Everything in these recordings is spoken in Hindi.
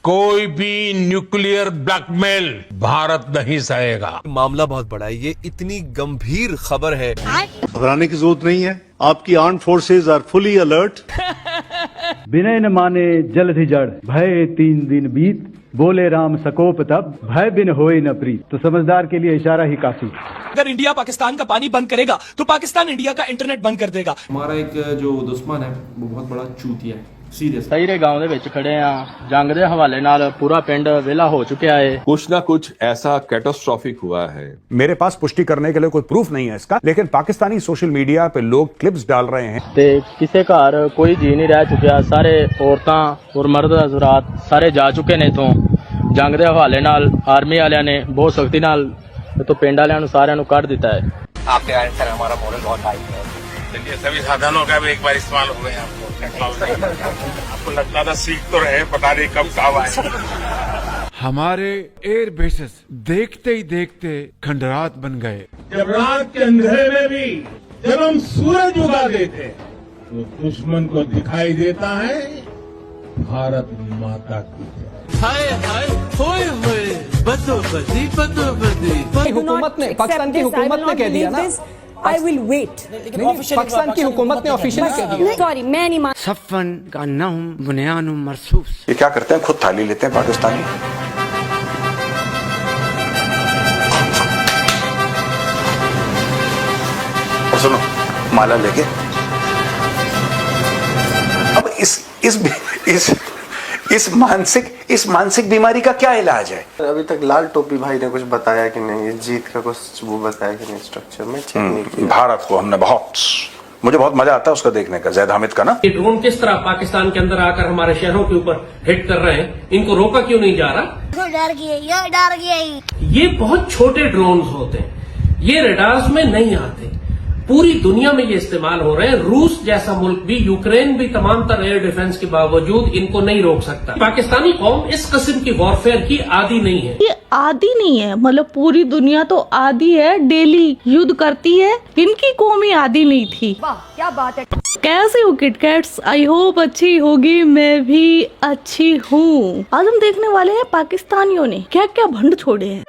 कोई भी न्यूक्लियर ब्लैकमेल भारत नहीं सहेगा। मामला बहुत बड़ा है, ये इतनी गंभीर खबर है। घबराने की जरूरत नहीं है, आपकी armed forces are fully alert. विनय न माने जलधि जड़, भय 3 दिन बीत, बोले राम सकोप तब, भय बिन होए न प्रीत। तो समझदार के लिए इशारा ही काफी। अगर इंडिया पाकिस्तान का पानी बंद करेगा तो पाकिस्तान इंडिया का इंटरनेट बंद कर देगा। हमारा एक जो दुश्मन है वो बहुत बड़ा चूतिया है, सीरियस। सहीरे गांव ਦੇ ਵਿੱਚ ਖੜੇ ਆ, ਜੰਗ ਦੇ ਹਵਾਲੇ ਨਾਲ पूरा पिंड विला हो चुका है। कुछ ना कुछ ऐसा कैटास्ट्रोफिक हुआ है। मेरे पास पुष्टि करने के लिए कोई प्रूफ नहीं है इसका, लेकिन पाकिस्तानी सोशल मीडिया पे लोग क्लिप्स डाल रहे हैं। ਤੇ ਕਿਸੇ ਘਰ ਕੋਈ ਜੀ ਨਹੀਂ ਰਹਿ ਚੁੱਕਿਆ, ਸਾਰੇ ਔਰਤਾਂ ਔਰ ਮਰਦ ਹਜ਼ਰਾਤ ਸਾਰੇ ਜਾ ਚੁੱਕੇ ਨੇ ਇਥੋਂ। ਜੰਗ ਦੇ ਹਵਾਲੇ ਨਾਲ ਆਰਮੀ ਵਾਲਿਆਂ ਨੇ ਬਹੁਤ ਸਖਤੀ ਨਾਲ ਇਥੋਂ ਪਿੰਡ ਵਾਲਿਆਂ ਨੂੰ सारिਆਂ ਨੂੰ ਕੱਢ ਦਿੱਤਾ है। आपके आने से हमारा मॉरल बहुत हाई है। चलिए सभी साधनों का भी एक बार इस्तेमाल हो गया। आपको लगता था सीख तो रहे, पता नहीं कब काम आए। हमारे एयर बेसेस देखते ही देखते खंडरात बन गए। जब रात के अंधेरे में भी जब हम सूरज उगा देते तो दुश्मन को दिखाई देता है भारत माता की जय। हाय हाय होए होए बदोबदी बदोबदी। हुकूमत ने, पाकिस्तान की हुकूमत ने कह दिया ना, I will wait। पाकिस्तान की हुकूमत ने ऑफिशियली कह दिया। सॉरी मैं नहीं मान। सफन का नाम बुनियान मरसूस। ये क्या करते हैं, खुद थाली लेते हैं पाकिस्तानी। और सुनो, माला लेके अब इस मानसिक बीमारी का क्या इलाज है? अभी तक लाल टोपी भाई ने कुछ बताया कि नहीं, जीत का कुछ वो बताया कि नहीं, स्ट्रक्चर में चेक नहीं किया। भारत को हमने मुझे बहुत मजा आता है उसका देखने का, जैद हामिद का ना। ये ड्रोन किस तरह पाकिस्तान के अंदर आकर हमारे शहरों के ऊपर हिट कर रहे हैं, इनको रोका क्यों नहीं जा रहा? डर गया। ये बहुत छोटे ड्रोन होते हैं, ये रडार्स में नहीं आते, पूरी दुनिया में ये इस्तेमाल हो रहे हैं। रूस जैसा मुल्क भी, यूक्रेन भी तमाम तरह एयर डिफेंस के बावजूद इनको नहीं रोक सकता। पाकिस्तानी कौम इस किस्म की वॉरफेयर की आदी नहीं है। ये आदी नहीं है, मतलब पूरी दुनिया तो आदी है, डेली युद्ध करती है। इनकी कौम ही आदी नहीं थी। वाह क्या बात है। कैसे हो किटकैट्स? आई होप अच्छी होगी, मैं भी अच्छी हूँ। आज हम देखने वाले हैं पाकिस्तानियों ने क्या क्या भंड छोड़े हैं।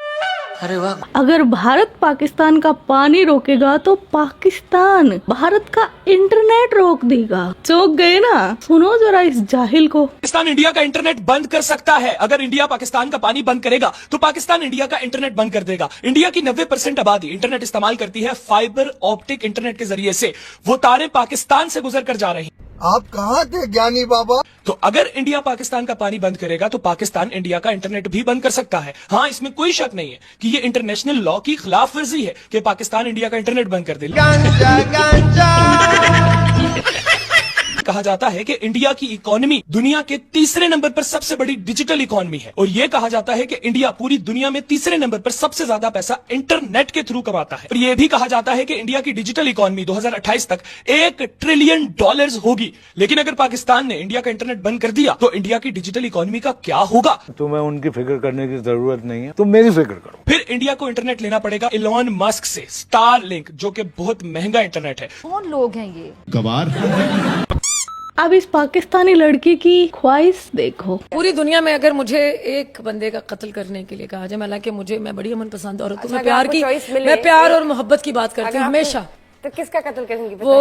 अरे वाह। अगर भारत पाकिस्तान का पानी रोकेगा तो पाकिस्तान भारत का इंटरनेट रोक देगा। चौंक गए ना? सुनो जरा इस जाहिल को। पाकिस्तान इंडिया का इंटरनेट बंद कर सकता है। अगर इंडिया पाकिस्तान का पानी बंद करेगा तो पाकिस्तान इंडिया का इंटरनेट बंद कर देगा। इंडिया की 90% आबादी इंटरनेट इस्तेमाल करती है फाइबर ऑप्टिक इंटरनेट के जरिए से। वो तारे पाकिस्तान से गुजर कर जा रही हैं। आप कहाँ थे ज्ञानी बाबा? तो अगर इंडिया पाकिस्तान का पानी बंद करेगा तो पाकिस्तान इंडिया का इंटरनेट भी बंद कर सकता है। हाँ, इसमें कोई शक नहीं है कि ये इंटरनेशनल लॉ की खिलाफ वर्जी है कि पाकिस्तान इंडिया का इंटरनेट बंद कर दे। कहा जाता है कि इंडिया की इकोनॉमी दुनिया के तीसरे नंबर पर सबसे बड़ी डिजिटल इकोनॉमी है और ये कहा जाता है कि इंडिया पूरी दुनिया में तीसरे नंबर पर सबसे ज्यादा पैसा इंटरनेट के थ्रू कमाता है। और ये भी कहा जाता है कि इंडिया की डिजिटल इकोनॉमी 2028 तक $1 ट्रिलियन होगी। लेकिन अगर पाकिस्तान ने इंडिया का इंटरनेट बंद कर दिया तो इंडिया की डिजिटल इकोनॉमी का क्या होगा? तुम्हें उनकी फिक्र करने की जरूरत नहीं है, तुम मेरी फिक्र करो। फिर इंडिया को इंटरनेट लेना पड़ेगा इलॉन मस्क से, स्टारलिंक, जो कि बहुत महंगा इंटरनेट है। कौन लोग हैं ये? गवार। अब इस पाकिस्तानी लड़की की ख्वाहिश देखो। पूरी दुनिया में अगर मुझे एक बंदे का कत्ल करने के लिए कहा जाए, हालांकि मैं बड़ी अमन पसंद औरत हूँ, मैं प्यार और मोहब्बत की बात करती हूँ हमेशा। तो किसका कत्ल करेंगी? वो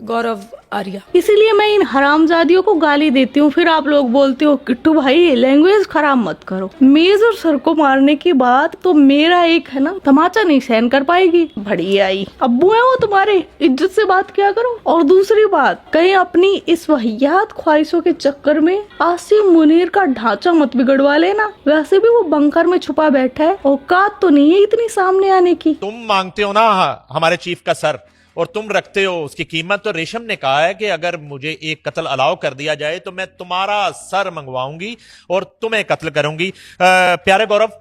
गौरव आर्या। इसीलिए मैं इन हरामजादियों को गाली देती हूँ। फिर आप लोग बोलते हो किट्टू भाई लैंग्वेज खराब मत करो। मेजर सर को मारने की बात तो मेरा एक है ना तमाचा नहीं सहन कर पाएगी। बढ़िया आई अब्बू है वो तुम्हारे, इज्जत से बात किया करो। और दूसरी बात, कहीं अपनी इस वहियात ख्वाहिशों के चक्कर में आसिम मुनीर का ढांचा मत बिगड़वा लेना। वैसे भी वो बंकर में छुपा बैठा है, औकात तो नहीं है इतनी सामने आने की। तुम मांगते हो ना हमारे चीफ का सर और तुम रखते हो उसकी कीमत। तो रेशम ने कहा है कि अगर मुझे एक कत्ल अलाउ कर दिया जाए तो मैं तुम्हारा सर मंगवाऊंगी और तुम्हें कत्ल करूंगी। प्यारे गौरव,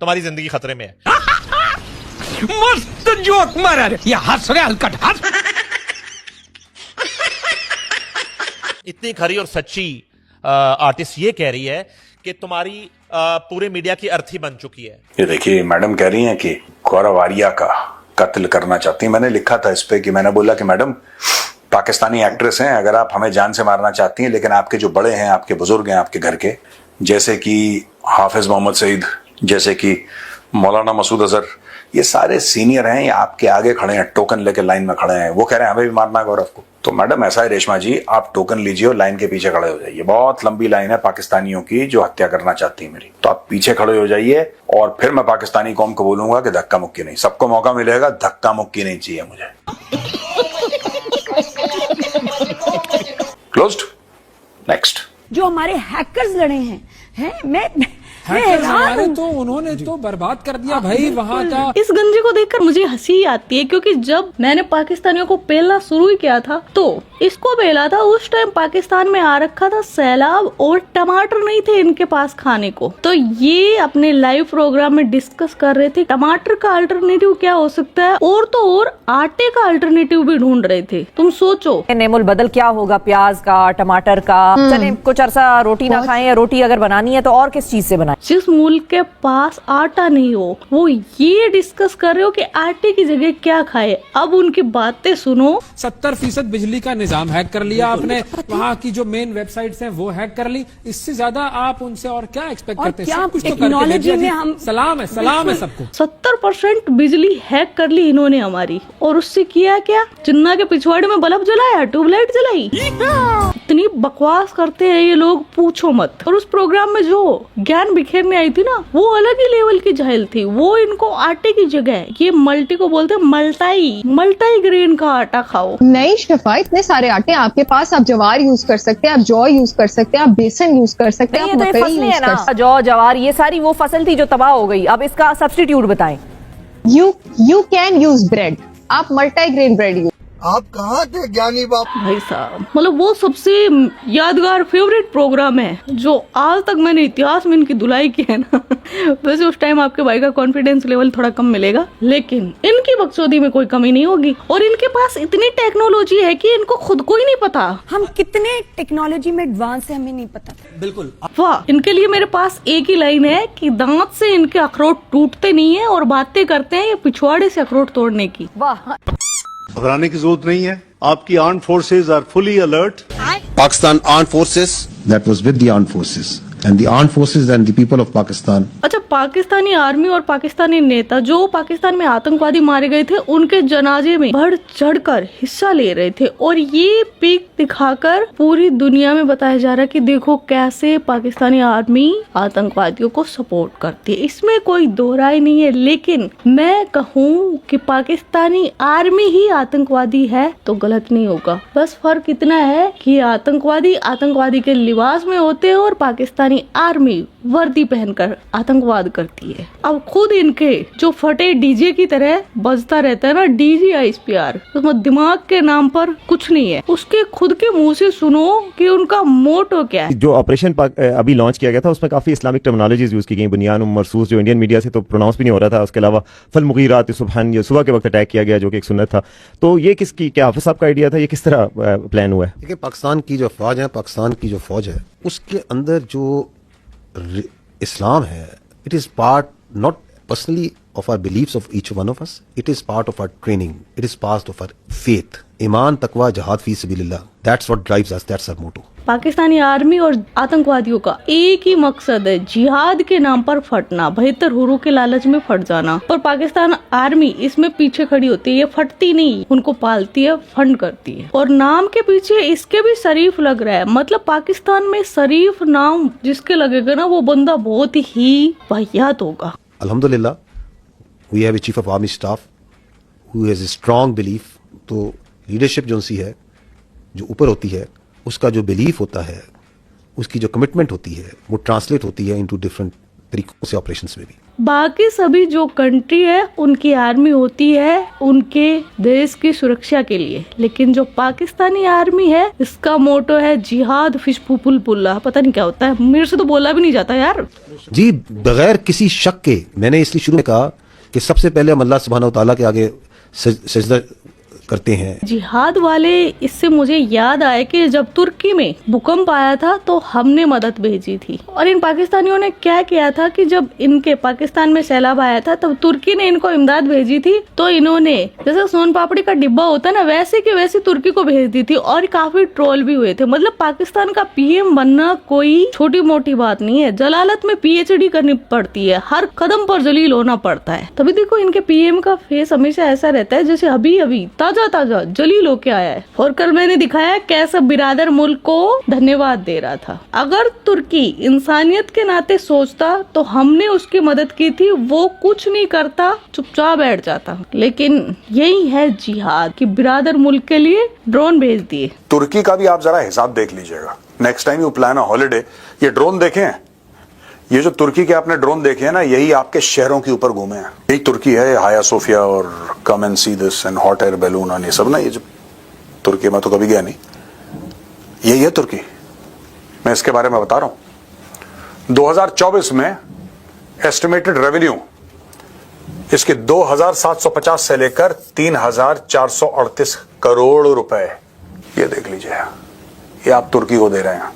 तुम्हारी जिंदगी खतरे में है। मस्त जोक मारा रे, ये हंस रहे हलकट हंस। इतनी खरी और सच्ची आर्टिस्ट ये कह रही है कि तुम्हारी पूरे मीडिया की अर्थी बन चुकी है। ये देखिए, मैडम कह रही हैं कि गौरव आर्या का कत्ल करना चाहती हैं। मैंने लिखा था इस पे कि मैंने बोला कि मैडम पाकिस्तानी एक्ट्रेस हैं, अगर आप हमें जान से मारना चाहती हैं, लेकिन आपके जो बड़े हैं, आपके बुजुर्ग हैं आपके घर के, जैसे कि हाफिज मोहम्मद सईद, जैसे कि मौलाना मसूद अजहर, ये सारे सीनियर हैं, ये आपके आगे खड़े हैं, टोकन लेके लाइन में खड़े हैं। वो कह रहे हैं हमें भी मारना है गौरव को। तो मैडम ऐसा है रेशमा जी, आप टोकन लीजिए और लाइन के पीछे खड़े हो जाइए। बहुत लंबी लाइन है पाकिस्तानियों की जो हत्या करना चाहती है मेरी, तो आप पीछे खड़े हो जाइए और फिर मैं पाकिस्तानी कौम को बोलूंगा कि धक्का मुक्की नहीं। सबको मौका मिलेगा, धक्का मुक्की नहीं चाहिए मुझे। क्लोज्ड। नेक्स्ट। जो हमारे हैकर्स लड़े हैं मैं हमारे तो उन्होंने तो बर्बाद कर दिया भाई वहाँ का। इस गंजे को देखकर मुझे हंसी आती है, क्योंकि जब मैंने पाकिस्तानियों को पेलना शुरू ही किया था तो इसको पेला था, उस टाइम पाकिस्तान में आ रखा था सैलाब और टमाटर नहीं थे इनके पास खाने को। तो ये अपने लाइव प्रोग्राम में डिस्कस कर रहे थे टमाटर का अल्टरनेटिव क्या हो सकता है, और तो और आटे का अल्टरनेटिव भी ढूंढ रहे थे। तुम सोचो नेमुल बदल क्या होगा, प्याज का, टमाटर का। चले कुछ अरसा रोटी ना खाएं, या रोटी अगर बनानी है तो और किस चीज से बनाएं। जिस मुल्क के पास आटा नहीं हो वो ये डिस्कस कर रहे हो कि आटे की जगह क्या खाए। अब उनकी बातें सुनो। 70% बिजली का निजाम हैक कर लिया आपने, वहाँ की जो मेन वेबसाइट्स हैं वो हैक कर ली। इससे ज्यादा आप उनसे और क्या एक्सपेक्ट करते हैं? सब कुछ तो टेक्नोलॉजी में हम सलाम है सबको। 70% बिजली हैक कर ली इन्होंने हमारी, और उससे किया क्या, चिन्ना के पिछवाड़े में बल्ब जलाया, ट्यूबलाइट जलाई। इतनी बकवास करते हैं ये लोग, पूछो मत। और उस प्रोग्राम में जो ज्ञान बिखेरने आई थी ना, वो अलग ही लेवल की जहल थी। वो इनको आटे की जगह ये मल्टी को बोलते हैं मल्टाई ग्रेन का आटा खाओ। नहीं शिफा, इतने सारे आटे आपके पास, आप जवार यूज कर सकते हैं, आप जौ यूज कर सकते हैं, आप बेसन यूज कर सकते हैं, आप मकई यूज कर सकते हैं। जौ जवार ये सारी वो फसल थी जो तबाह हो गई, अब इसका सब्स्टिट्यूट बताएं। यू कैन यूज ब्रेड, आप मल्टी ग्रेन ब्रेड यूज। आप कहाँ थे ज्ञानी बाप? भाई साहब, मतलब वो सबसे यादगार फेवरेट प्रोग्राम है जो आज तक मैंने इतिहास में इनकी धुलाई की है ना। वैसे उस टाइम आपके भाई का कॉन्फिडेंस लेवल थोड़ा कम मिलेगा, लेकिन इनकी बकचोदी में कोई कमी नहीं होगी। और इनके पास इतनी टेक्नोलॉजी है कि इनको खुद को ही नहीं पता हम कितने टेक्नोलॉजी में एडवांस है, हमें नहीं पता। बिल्कुल वाह। इनके लिए मेरे पास एक ही लाइन है कि दांत से इनके अखरोट टूटते नहीं है और बातें करते हैं ये पिछवाड़े से अखरोट तोड़ने की। वाह। घबराने की जरूरत नहीं है, आपकी armed forces are fully alert. Pakistan armed forces that was with the armed forces and the armed forces and the people of Pakistan. अच्छा, पाकिस्तानी आर्मी और पाकिस्तानी नेता जो पाकिस्तान में आतंकवादी मारे गए थे उनके जनाजे में बढ़ चढ़कर हिस्सा ले रहे थे, और ये पिक दिखाकर पूरी दुनिया में बताया जा रहा है कि देखो कैसे पाकिस्तानी आर्मी आतंकवादियों को सपोर्ट करती है। इसमें कोई दो राय नहीं है, लेकिन मैं कहूँ कि पाकिस्तानी आर्मी ही आतंकवादी है तो गलत नहीं होगा। बस फर्क इतना है कि आतंकवादी के लिबास में होते हैं और पाकिस्तानी आर्मी वर्दी पहनकर आतंकवाद करती है। अब खुद इनके जो फटे डीजे की तरह बजता रहता है ना, DGISPR, तो दिमाग के नाम पर कुछ नहीं है। उसके खुद के मुंह से सुनो कि उनका मोटो क्या है। जो ऑपरेशन अभी लॉन्च किया गया था उसमें काफी इस्लामिक टर्मिनोलॉजीज यूज की गई, बुनियान मरसूस, जो इंडियन मीडिया से तो प्रोनाउंस भी नहीं हो रहा था। उसके अलावा फल मुगीरात सुबहान, ये सुबह के वक्त अटैक किया गया जो कि एक सुन्नत था। तो ये किसकी, क्या हाफिज साहब का आइडिया था, ये किस तरह प्लान हुआ है? देखिए, पाकिस्तान की जो फौज है उसके अंदर जो इस्लाम है, it is part not personally of our beliefs of each one of us. It is part of our training. It is part of our faith. ईमान, तकवा, जहाद फी सबीलिल्लाह. That's what drives us. That's our motto. Pakistani army और आतंकवादियों का एक ही मकसद है, जिहाद के नाम पर फटना, बेहतर हुरू के लालच में फट जाना। पर पाकिस्तान आर्मी इसमें पीछे खड़ी होती है, ये फटती नहीं, उनको पालती है, फंड करती है। और नाम के पीछे इसके भी शरीफ लग रहा है, मतलब पाकिस्तान में शरीफ नाम जिसके लगेगा ना वो बंदा बहुत ही वाहियात होगा। अल्हम्दुलिल्लाह, we have a chief of army staff who has a strong belief. तो लीडरशिप जो सी है, जो ऊपर होती है, उसका जो बिलीफ होता है, उसकी जो कमिटमेंट होती है, वो ट्रांसलेट होती है इनटू डिफरेंट तरीकों से ऑपरेशंस में भी। बाकी सभी जो कंट्री है उनकी आर्मी होती है उनके देश की सुरक्षा के लिए, लेकिन जो पाकिस्तानी आर्मी है इसका मोटो है जिहाद फिश पुपुल पुल्ला, पता नहीं क्या होता है, मेरे से तो बोला भी नहीं जाता यार जी। बगैर किसी शक के मैंने इसलिए शुरू में कहा कि सबसे पहले हम अल्लाह सुब्हानहू व तआला के आगे सजदा करते हैं। जिहाद वाले, इससे मुझे याद आया कि जब तुर्की में भूकंप आया था तो हमने मदद भेजी थी, और इन पाकिस्तानियों ने क्या किया था कि जब इनके पाकिस्तान में सैलाब आया था तब तुर्की ने इनको इमदाद भेजी थी, तो इन्होंने जैसे सोन पापड़ी का डिब्बा होता है ना, वैसे की वैसी तुर्की को भेज दी थी, और काफी ट्रोल भी हुए थे। मतलब पाकिस्तान का पीएम बनना कोई छोटी मोटी बात नहीं है, जलालत में पीएचडी करनी पड़ती है, हर कदम पर जलील होना पड़ता है। तभी देखो इनके पीएम का फेस हमेशा ऐसा रहता है जैसे अभी अभी ताजा ताजा जलील होके आया है। और कल मैंने दिखाया कैसे बिरादर मुल्क को धन्यवाद दे रहा था। अगर तुर्की इंसानियत के नाते सोचता तो हमने उसकी मदद की थी, वो कुछ नहीं करता, चुपचाप बैठ जाता। लेकिन यही है जिहाद कि बिरादर मुल्क के लिए ड्रोन भेज दिए। तुर्की का भी आप जरा हिसाब देख लीजिएगा, next time you plan a holiday, ये ड्रोन देखे हैं, ये जो तुर्की के आपने ड्रोन देखे हैं ना, यही आपके शहरों के ऊपर घूमे हैं। यही तुर्की है, हाया सोफिया और come and see this and hot air balloon और ये सब ना, ये जो तुर्की में तो कभी गया नहीं, यही है तुर्की। मैं इसके बारे में बता रहा हूं। 2024 में एस्टिमेटेड रेवेन्यू इसके 2,750 से लेकर 3,438 करोड़ रुपए, ये देख लीजिए, ये आप तुर्की को दे रहे हैं।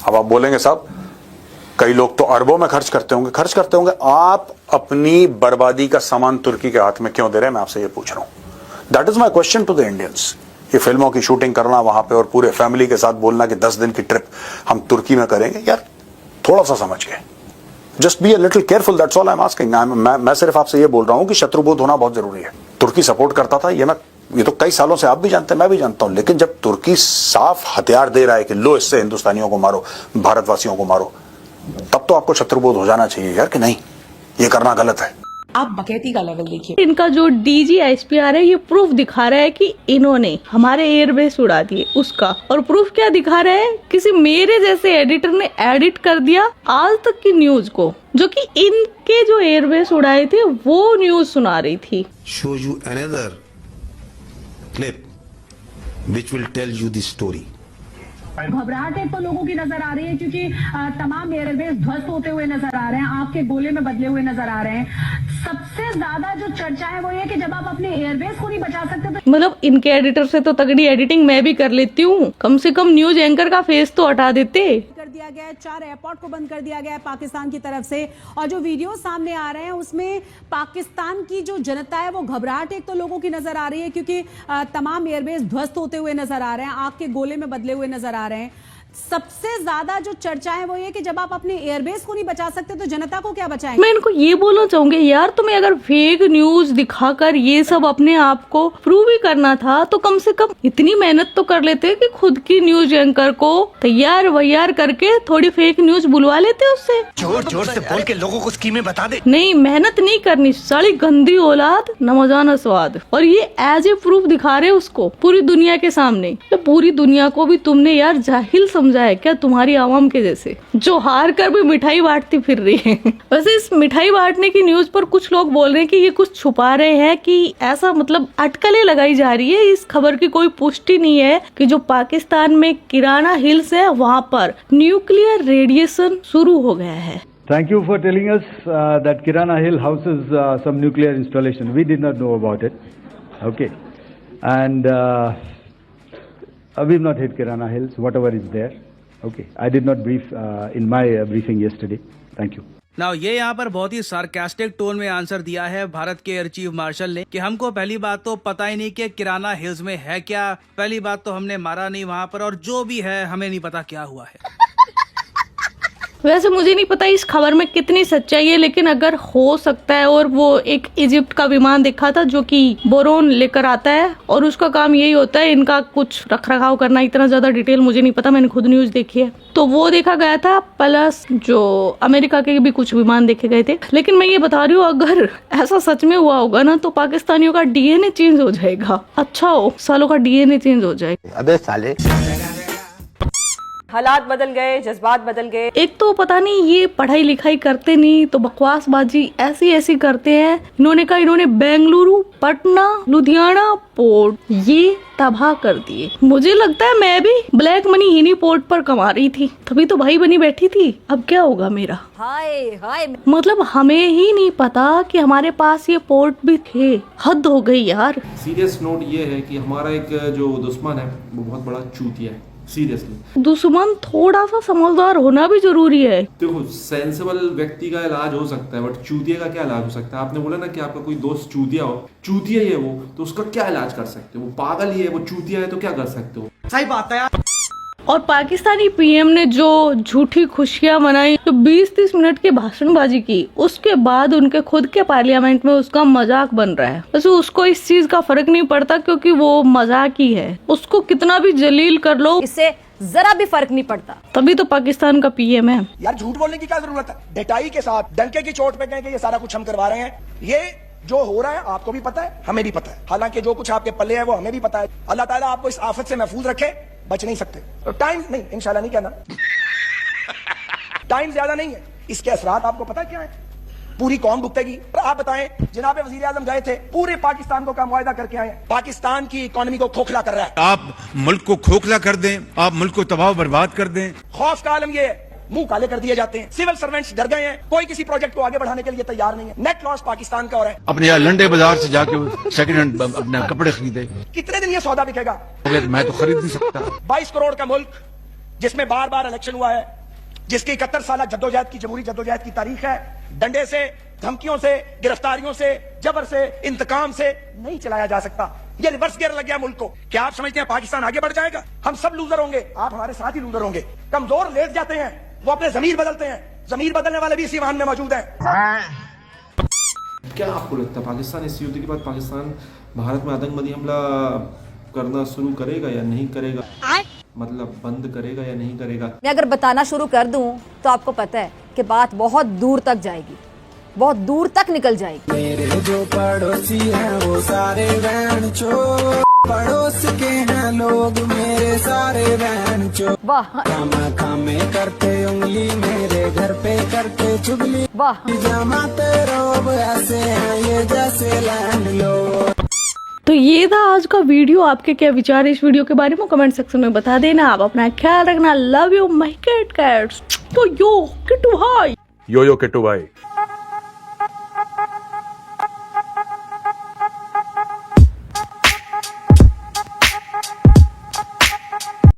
अब आप बोलेंगे साहब कई लोग तो अरबों में खर्च करते होंगे, आप अपनी बर्बादी का सामान तुर्की के हाथ में क्यों दे रहे हैं, मैं आपसे ये पूछ रहा हूं। That is my question to the Indians. ये फिल्मों की शूटिंग करना वहां पे और पूरे फैमिली के साथ बोलना कि 10 दिन की ट्रिप हम तुर्की में करेंगे, यार थोड़ा सा समझिए, just be a little careful, that's all I am asking. मैं सिर्फ आपसे ये बोल रहा हूं कि शत्रुबोध होना बहुत जरूरी है। तुर्की सपोर्ट करता था, ये तो कई सालों से आप भी जानते हैं, मैं भी जानता हूं, लेकिन जब तुर्की साफ हथियार दे रहा है कि लो इससे हिंदुस्तानियों को मारो, भारतवासियों को मारो, तब तो आपको शत्रुबोध हो जाना चाहिए यार कि नहीं, ये करना गलत है। आप बकैती का लेवल देखिए। इनका जो डीजी ISPR है ये प्रूफ दिखा रहा है कि इन्होंने हमारे एयरबेस उड़ा दिए उसका, और प्रूफ क्या दिखा रहा है, किसी मेरे जैसे एडिटर ने एडिट कर दिया आज तक की न्यूज को, जो कि इनके जो एयरबेस उड़ाए थे वो न्यूज सुना रही थी। Show you another clip which will tell you the story. घबराहट तो लोगों की नजर आ रही है क्योंकि तमाम एयरबेस ध्वस्त होते हुए नजर आ रहे हैं, आग के गोले में बदले हुए नजर आ रहे हैं। सबसे ज्यादा जो चर्चा है वो ये कि जब आप अपने एयरबेस को नहीं बचा सकते तो मतलब इनके एडिटर से तो तगड़ी एडिटिंग मैं भी कर लेती हूँ, कम से कम न्यूज एंकर का फेस तो हटा देते। कर दिया गया है, 4 एयरपोर्ट को बंद कर दिया गया है पाकिस्तान की तरफ से, और जो वीडियो सामने आ रहे हैं उसमें पाकिस्तान की जो जनता है वो घबराहट एक तो लोगों की नजर आ रही है क्योंकि तमाम एयरबेस ध्वस्त होते हुए नजर आ रहे हैं, आग के गोले में बदले हुए नजर आ रहे हैं। सबसे ज्यादा जो चर्चा है वो ये कि जब आप अपने एयरबेस को नहीं बचा सकते तो जनता को क्या बचाएंगे। मैं इनको ये बोलना चाहूंगी, यार तुम्हें अगर फेक न्यूज दिखाकर ये सब अपने आप को प्रूव ही करना था तो कम से कम इतनी मेहनत तो कर लेते कि खुद की न्यूज एंकर को तैयार वैयार करके थोड़ी फेक न्यूज बुलवा लेते उससे। जोर जोर से बोल के लोगों को स्कीमें बता दे। नहीं, मेहनत नहीं करनी, साली गंदी औलाद न मजा न स्वाद। और ये एज ए प्रूफ दिखा रहे उसको पूरी दुनिया के सामने। तो पूरी दुनिया को भी तुमने यार जाहिल समझा है क्या, तुम्हारी आवाम के जैसे जो हार कर भी मिठाई बांटती फिर रही है। वैसे इस मिठाई बांटने की न्यूज पर कुछ लोग बोल रहे हैं कि ये कुछ छुपा रहे हैं, कि ऐसा मतलब अटकलें लगाई जा रही है। इस खबर की कोई पुष्टि नहीं है कि जो पाकिस्तान में किराना हिल्स है वहाँ पर न्यूक्लियर रेडिएशन शुरू हो गया है। Thank you for telling us that Kirana Hill houses some nuclear installation. We did not know about it. Okay. And we've not hit Kirana Hills, whatever is there. Okay. I did not brief in my briefing yesterday. Thank you. Now, ये यहाँ पर बहुत ही सार्कास्टिक टोन में आंसर दिया है भारत के एयर चीफ मार्शल ने कि हमको पहली बात तो पता ही नहीं कि किराना हिल्स में है क्या, पहली बात तो हमने मारा नहीं वहाँ पर, और जो भी है हमें नहीं पता क्या हुआ है। वैसे मुझे नहीं पता इस खबर में कितनी सच्चाई है, लेकिन अगर हो सकता है, और वो एक इजिप्ट का विमान देखा था जो कि बोरोन लेकर आता है और उसका काम यही होता है, इनका कुछ रख रखाव करना। इतना ज्यादा डिटेल मुझे नहीं पता, मैंने खुद न्यूज देखी है तो वो देखा गया था, प्लस जो अमेरिका के भी कुछ विमान देखे गए थे। लेकिन मैं ये बता रही हूँ अगर ऐसा सच में हुआ होगा ना तो पाकिस्तानियों का DNA चेंज हो जाएगा। अच्छा हो सालों का DNA चेंज हो जाएगा। अबे साले हालात बदल गए, जज्बात बदल गए। एक तो पता नहीं ये पढ़ाई लिखाई करते नहीं तो बकवासबाजी ऐसी करते हैं। इन्होंने कहा इन्होंने बेंगलुरु, पटना, लुधियाना पोर्ट ये तबाह कर दिए। मुझे लगता है मैं भी ब्लैक मनी इन्हीं पोर्ट पर कमा रही थी, तभी तो भाई बनी बैठी थी। अब क्या होगा मेरा? हाय हाय, मतलब हमें ही नहीं पता कि हमारे पास ये पोर्ट भी थे। हद हो गई यार। सीरियस नोट ये है कि हमारा एक जो दुश्मन है वो बहुत बड़ा चूतिया है। सीरियसली दुश्मन थोड़ा सा समझदार होना भी जरूरी है। देखो सेंसिबल व्यक्ति का इलाज हो सकता है बट चूतिया का क्या इलाज हो सकता है? आपने बोला ना कि आपका कोई दोस्त चूतिया हो, चूतिया ही है वो, तो उसका क्या इलाज कर सकते हो? वो पागल ही है, वो चूतिया है, तो क्या कर सकते हो? सही बात है यार। और पाकिस्तानी पीएम ने जो झूठी खुशियां मनाई, जो 20-30 मिनट की भाषणबाजी की, उसके बाद उनके खुद के पार्लियामेंट में उसका मजाक बन रहा है। वैसे उसको इस चीज का फर्क नहीं पड़ता क्योंकि वो मजाक ही है। उसको कितना भी जलील कर लो, इससे जरा भी फर्क नहीं पड़ता। तभी तो पाकिस्तान का पीएम है। यार झूठ बोलने की क्या जरूरत है? डटाई के साथ डंके की चोट पे कहें कि ये सारा कुछ हम करवा रहे हैं। ये जो हो रहा है आपको भी पता है, हमें भी पता है। हालांकि जो कुछ आपके पल्ले है वो हमें भी पता है। अल्लाह ताला आपको इस आफत से महफूज रखे, बच नहीं सकते। तो टाइम नहीं, इंशाल्लाह नहीं कहना, टाइम ज्यादा नहीं है। इसके असरात आपको पता है क्या है? पूरी कौम भुगतेगी। आप बताएं, जनाब वजीर आजम गए थे, पूरे पाकिस्तान को का मुआयदा करके आए। पाकिस्तान की इकोनॉमी को खोखला कर रहा है। आप मुल्क को खोखला कर दें, आप मुल्क को तबाह बर्बाद कर दें। खौफ का आलम ये है, मुंह काले कर दिए जाते हैं। सिविल सर्वेंट्स डर गए हैं, कोई किसी प्रोजेक्ट को आगे बढ़ाने के लिए तैयार नहीं है। नेट लॉस पाकिस्तान का हो रहा है। अपने यहाँ लंडे बाजार से जाके सेकंड हैंड अपने कपड़े खरीदे। कितने दिन ये सौदा बिकेगा? मैं तो खरीद नहीं सकता। 22 करोड़ का मुल्क जिसमें बार बार इलेक्शन हुआ है, जिसकी 71 साल जद्दोजहद की, जमहूरी जद्दोजहद की तारीख है। डंडे से, धमकियों से, गिरफ्तारियों से, जबर से, इंतकाम से नहीं चलाया जा सकता। ये रिवर्स गियर लग गया मुल्क को। क्या आप समझते हैं पाकिस्तान आगे बढ़ जाएगा? हम सब लूजर होंगे, आप हमारे साथ ही लूजर होंगे। कमजोर लेट जाते हैं, वो अपने जमीर बदलते हैं। जमीर बदलने वाले भी इसी वाहन में मौजूद हैं। क्या आपको लगता है पाकिस्तान इस युद्ध के बाद पाकिस्तान भारत में आतंकवादी हमला करना शुरू करेगा या नहीं करेगा? मतलब बंद करेगा या नहीं करेगा? मैं अगर बताना शुरू कर दूं तो आपको पता है कि बात बहुत दूर तक जाएगी, बहुत दूर तक निकल जाएगी। मेरे जो पड़ोसी हैं वो सारे बहन चो, पड़ोस के हैं लोग मेरे सारे बहन चो। वाह, खामे करते उंगली मेरे घर पे करते चुगली। वाह, जमाते रोब ऐसे हैं ये जैसे लैंड लो। तो ये था आज का वीडियो। आपके क्या विचार इस वीडियो के बारे में कमेंट सेक्शन में बता देना। आप अपना ख्याल रखना। Love you my cats. तो यो किट्टू भाई, यो किट्टू भाई।